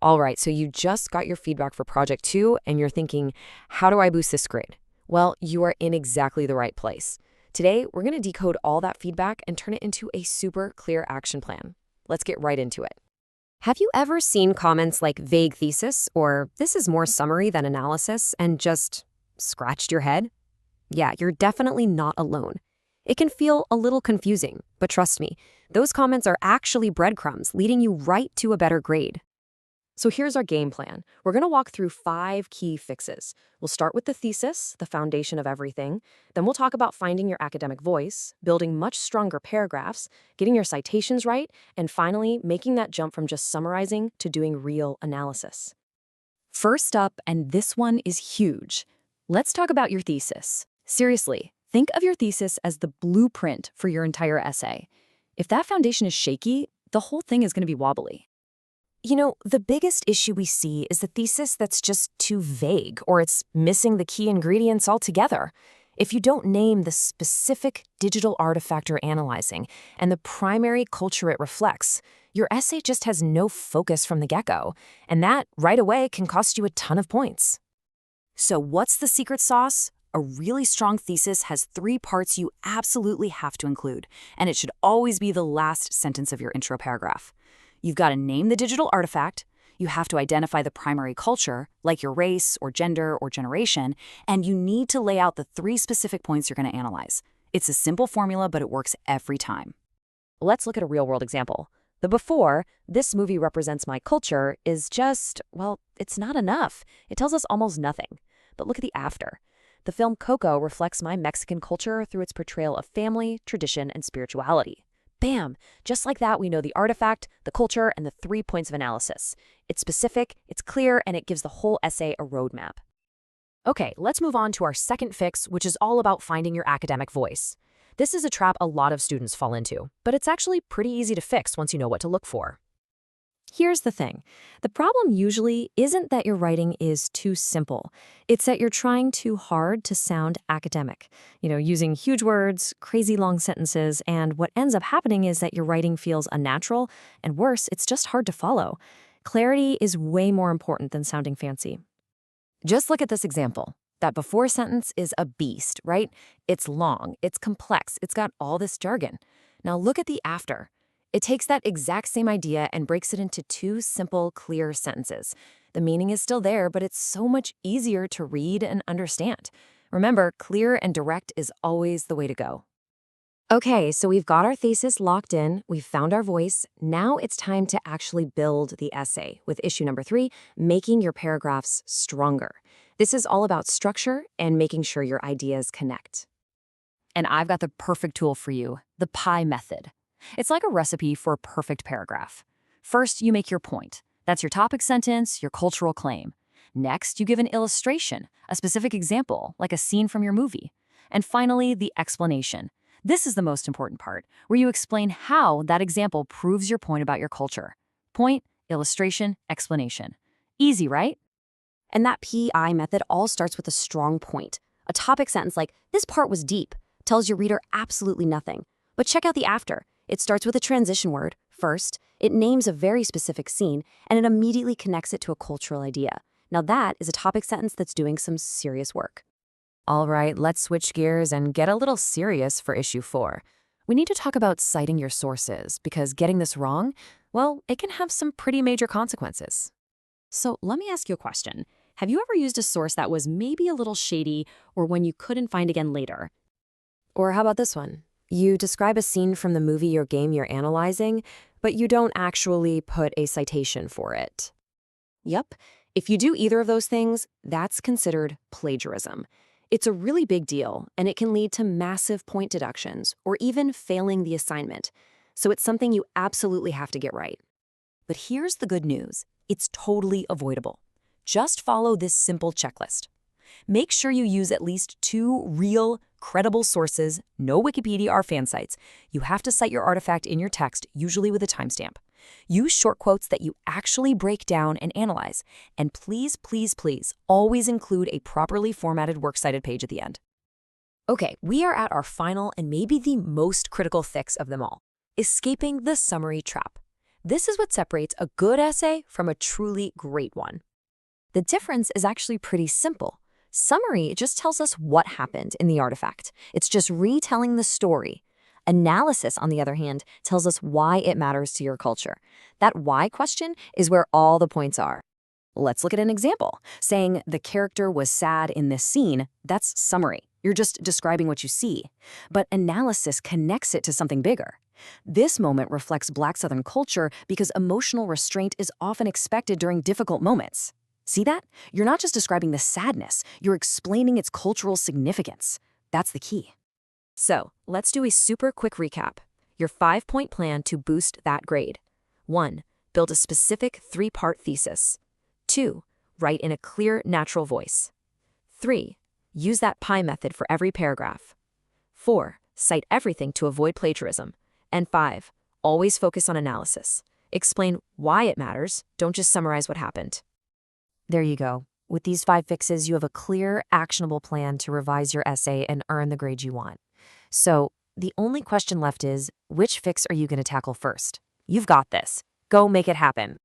All right, so you just got your feedback for Project 2, and you're thinking, how do I boost this grade? Well, you are in exactly the right place. Today, we're going to decode all that feedback and turn it into a super clear action plan. Let's get right into it. Have you ever seen comments like vague thesis or this is more summary than analysis and just scratched your head? Yeah, you're definitely not alone. It can feel a little confusing, but trust me, those comments are actually breadcrumbs leading you right to a better grade. So here's our game plan. We're going to walk through 5 key fixes. We'll start with the thesis, the foundation of everything. Then we'll talk about finding your academic voice, building much stronger paragraphs, getting your citations right, and finally, making that jump from just summarizing to doing real analysis. First up, and this one is huge, let's talk about your thesis. Seriously, think of your thesis as the blueprint for your entire essay. If that foundation is shaky, the whole thing is going to be wobbly. You know, the biggest issue we see is the thesis that's just too vague or it's missing the key ingredients altogether. If you don't name the specific digital artifact you're analyzing and the primary culture it reflects, your essay just has no focus from the get-go, and that, right away, can cost you a ton of points. So what's the secret sauce? A really strong thesis has 3 parts you absolutely have to include, and it should always be the last sentence of your intro paragraph. You've got to name the digital artifact, you have to identify the primary culture, like your race or gender or generation, and you need to lay out the 3 specific points you're going to analyze. It's a simple formula, but it works every time. Let's look at a real-world example. The before, this movie represents my culture, is just, well, it's not enough. It tells us almost nothing. But look at the after. The film Coco reflects my Mexican culture through its portrayal of family, tradition, and spirituality. Bam! Just like that, we know the artifact, the culture, and the 3 points of analysis. It's specific, it's clear, and it gives the whole essay a roadmap. Okay, let's move on to our second fix, which is all about finding your academic voice. This is a trap a lot of students fall into, but it's actually pretty easy to fix once you know what to look for. Here's the thing. The problem usually isn't that your writing is too simple. It's that you're trying too hard to sound academic. Using huge words, crazy long sentences, and what ends up happening is that your writing feels unnatural, and worse, it's just hard to follow. Clarity is way more important than sounding fancy. Just look at this example. That before sentence is a beast, right? It's long, it's complex, it's got all this jargon. Now look at the after. It takes that exact same idea and breaks it into 2 simple, clear sentences. The meaning is still there, but it's so much easier to read and understand. Remember, clear and direct is always the way to go. Okay, so we've got our thesis locked in, we've found our voice. Now it's time to actually build the essay with issue number 3, making your paragraphs stronger. This is all about structure and making sure your ideas connect. And I've got the perfect tool for you, the PI method. It's like a recipe for a perfect paragraph. First, you make your point. That's your topic sentence, your cultural claim. Next, you give an illustration, a specific example, like a scene from your movie. And finally, the explanation. This is the most important part, where you explain how that example proves your point about your culture. Point, illustration, explanation. Easy, right? And that PI method all starts with a strong point. A topic sentence like, "This part was deep," tells your reader absolutely nothing. But check out the after. It starts with a transition word. First, it names a very specific scene, and it immediately connects it to a cultural idea. Now that is a topic sentence that's doing some serious work. All right, let's switch gears and get a little serious for issue 4. We need to talk about citing your sources, because getting this wrong, well, it can have some pretty major consequences. So let me ask you a question. Have you ever used a source that was maybe a little shady or one you couldn't find again later? Or how about this one? You describe a scene from the movie or game you're analyzing, but you don't actually put a citation for it. Yep, if you do either of those things, that's considered plagiarism. It's a really big deal, and it can lead to massive point deductions or even failing the assignment. So it's something you absolutely have to get right. But here's the good news. It's totally avoidable. Just follow this simple checklist. Make sure you use at least 2 real, credible sources, no Wikipedia or fan sites. You have to cite your artifact in your text, usually with a timestamp. Use short quotes that you actually break down and analyze. And please, please, please, always include a properly formatted works cited page at the end. Okay, we are at our final and maybe the most critical fix of them all, escaping the summary trap. This is what separates a good essay from a truly great one. The difference is actually pretty simple. Summary just tells us what happened in the artifact. It's just retelling the story. Analysis, on the other hand, tells us why it matters to your culture. That why question is where all the points are. Let's look at an example. Saying the character was sad in this scene, that's summary. You're just describing what you see. But analysis connects it to something bigger. This moment reflects Black Southern culture because emotional restraint is often expected during difficult moments. See that? You're not just describing the sadness, you're explaining its cultural significance. That's the key. So, let's do a super quick recap. Your 5-point plan to boost that grade. 1. Build a specific 3-part thesis. 2. Write in a clear, natural voice. 3. Use that pie method for every paragraph. 4. Cite everything to avoid plagiarism. And 5. Always focus on analysis. Explain why it matters, don't just summarize what happened. There you go. With these 5 fixes, you have a clear, actionable plan to revise your essay and earn the grade you want. So, the only question left is, which fix are you going to tackle first? You've got this. Go make it happen.